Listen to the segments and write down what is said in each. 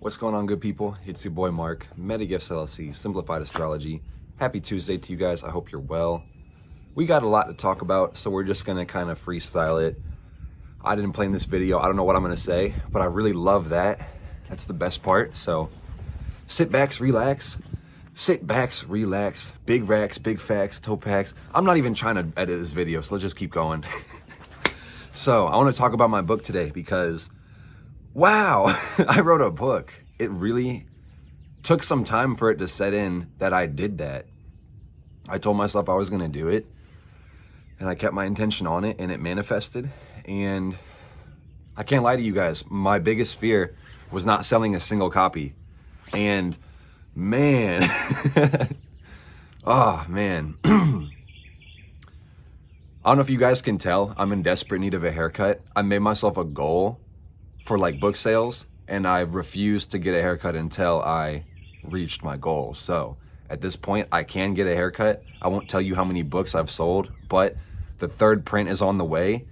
What's going on, good people? It's your boy Mark, MetaGifts LLC, Simplified Astrology. Happy Tuesday to you guys. I hope you're well. We got a lot to talk about, so we're just gonna kind of freestyle it. I didn't plan this video. I don't know what I'm gonna say, but I really love that. That's the best part. So sit back, relax. Sit back, relax. Big racks, big facts, toe packs. I'm not even trying to edit this video, so let's just keep going. So I want to talk about my book today because wow, I wrote a book. It really took some time for it to set in that I did that. I told myself I was going to do it, and I kept my intention on it, and it manifested. And I can't lie to you guys, my biggest fear was not selling a single copy. And man, oh man. I don't know if you guys can tell, I'm in desperate need of a haircut. I made myself a goal for like book sales, and I've refused to get a haircut until I reached my goal. So at this point, I can get a haircut. I won't tell you how many books I've sold, but the third print is on the way,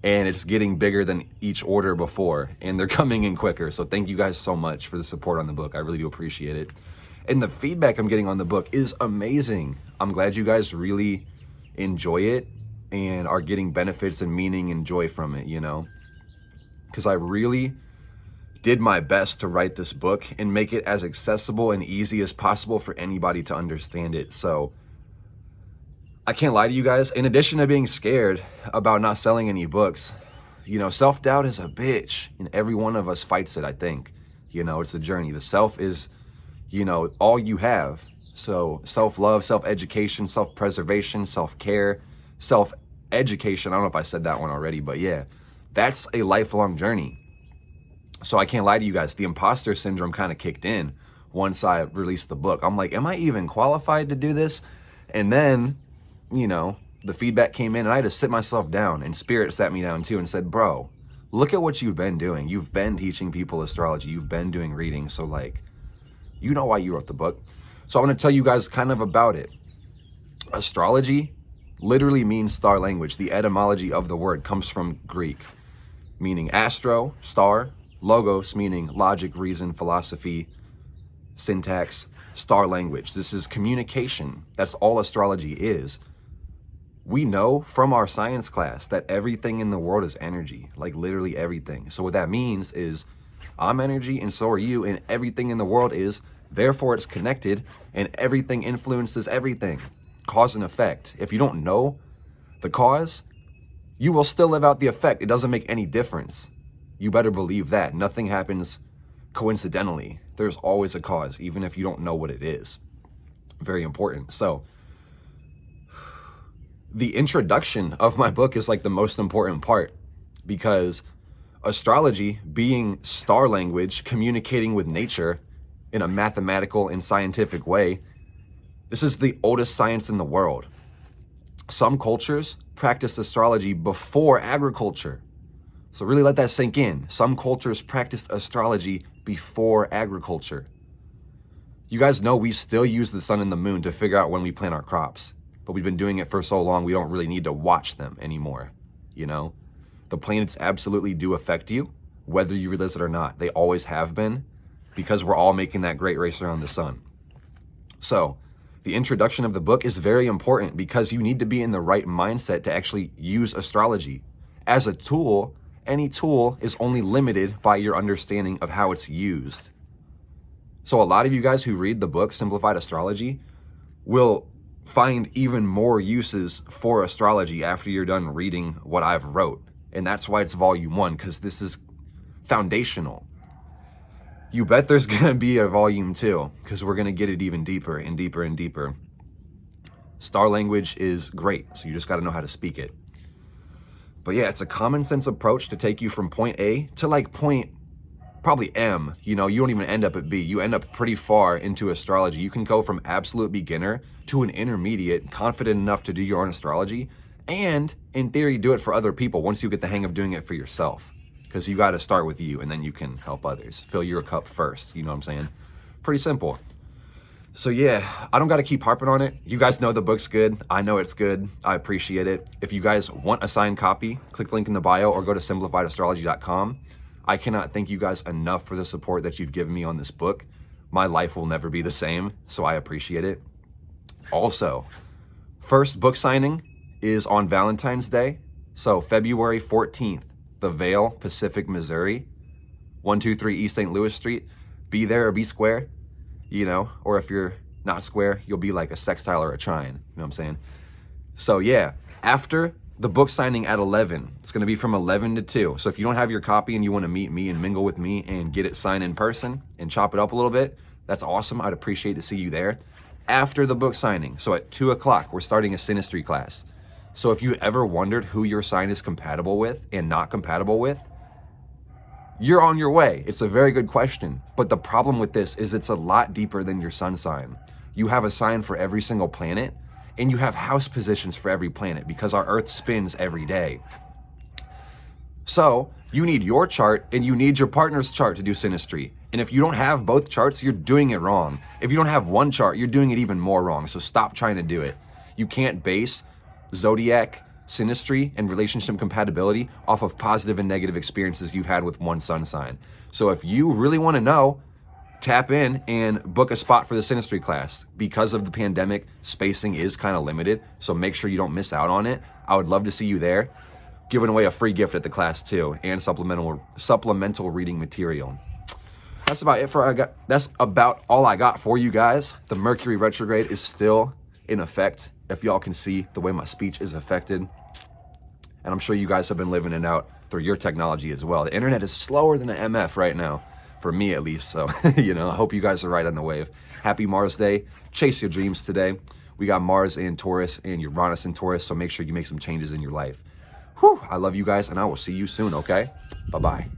and it's getting bigger than each order before, and they're coming in quicker. So thank you guys so much for the support on the book. I really do appreciate it. And the feedback I'm getting on the book is amazing. I'm glad you guys really enjoy it and are getting benefits and meaning and joy from it, you know? Because I really did my best to write this book and make it as accessible and easy as possible for anybody to understand it. So I can't lie to you guys. In addition to being scared about not selling any books, you know, self-doubt is a bitch, and every one of us fights it, I think. You know, it's a journey. The self is, you know, all you have. So self-love, self-education, self-preservation, self-care, self-education. I don't know if I said that one already, but yeah, that's a lifelong journey. So I can't lie to you guys. The imposter syndrome kind of kicked in once I released the book. I'm like, am I even qualified to do this? And then, you know, the feedback came in, and I had to sit myself down, and Spirit sat me down too and said, bro, look at what you've been doing. You've been teaching people astrology. You've been doing readings. So like, you know why you wrote the book. So I want to tell you guys kind of about it. Astrology literally means star language. The etymology of the word comes from Greek, meaning astro, star, logos, meaning logic, reason, philosophy, syntax, star language. This is communication. That's all astrology is. We know from our science class that everything in the world is energy, like literally everything. So what that means is I'm energy and so are you, and everything in the world is, therefore it's connected, and everything influences everything. Cause and effect. If you don't know the cause, you will still live out the effect. It doesn't make any difference. You better believe that. Nothing happens coincidentally. There's always a cause, even if you don't know what it is. Very important. So the introduction of my book is like the most important part, because astrology, being star language, communicating with nature in a mathematical and scientific way, this is the oldest science in the world. Some cultures practiced astrology before agriculture. So really let that sink in. Some cultures practiced astrology before agriculture. You guys know we still use the sun and the moon to figure out when we plant our crops, but we've been doing it for so long we don't really need to watch them anymore, you know? The planets absolutely do affect you, whether you realize it or not. They always have been, because we're all making that great race around the sun. So the introduction of the book is very important, because you need to be in the right mindset to actually use astrology. As a tool, any tool is only limited by your understanding of how it's used. So a lot of you guys who read the book, Simplified Astrology, will find even more uses for astrology after you're done reading what I've wrote. And that's why it's volume 1, because this is foundational. You bet there's gonna be a volume 2, because we're gonna get it even deeper and deeper and deeper. Star language is great, so you just gotta know how to speak it. But yeah, it's a common sense approach to take you from point A to like point probably M. You know, you don't even end up at B. You end up pretty far into astrology. You can go from absolute beginner to an intermediate, confident enough to do your own astrology, and in theory, do it for other people once you get the hang of doing it for yourself. Because you got to start with you, and then you can help others. Fill your cup first, you know what I'm saying? Pretty simple. So yeah, I don't got to keep harping on it. You guys know the book's good. I know it's good. I appreciate it. If you guys want a signed copy, click the link in the bio or go to simplifiedastrology.com. I cannot thank you guys enough for the support that you've given me on this book. My life will never be the same, so I appreciate it. Also, first book signing is on Valentine's Day. So February 14th, The Vale, Pacific, Missouri, 123 East St. Louis Street. Be there or be square, or if you're not square, you'll be like a sextile or a trine. You know what I'm saying? So yeah, after the book signing at 11, it's going to be from 11 to 2. So if you don't have your copy and you want to meet me and mingle with me and get it signed in person and chop it up a little bit, that's awesome. I'd appreciate to see you there. After the book signing, so at 2 o'clock, we're starting a Synastry class. So if you ever wondered who your sign is compatible with and not compatible with, you're on your way. It's a very good question. But the problem with this is it's a lot deeper than your sun sign. You have a sign for every single planet, and you have house positions for every planet because our Earth spins every day. So you need your chart and you need your partner's chart to do Synastry. And if you don't have both charts, you're doing it wrong. If you don't have one chart, you're doing it even more wrong. So stop trying to do it. You can't base zodiac Synastry and relationship compatibility off of positive and negative experiences you've had with one sun sign. So if you really want to know, tap in and book a spot for the Synastry class. Because of the pandemic, spacing is kind of limited, so make sure you don't miss out on it. I would love to see you there. Giving away a free gift at the class too, and supplemental reading material. That's about all I got for you guys. The Mercury retrograde is still in effect. If y'all can see the way my speech is affected. And I'm sure you guys have been living it out through your technology as well. The internet is slower than an MF right now, for me at least. So, I hope you guys are right on the wave. Happy Mars Day. Chase your dreams today. We got Mars in Taurus and Uranus in Taurus, so make sure you make some changes in your life. Whew, I love you guys, and I will see you soon, okay? Bye-bye.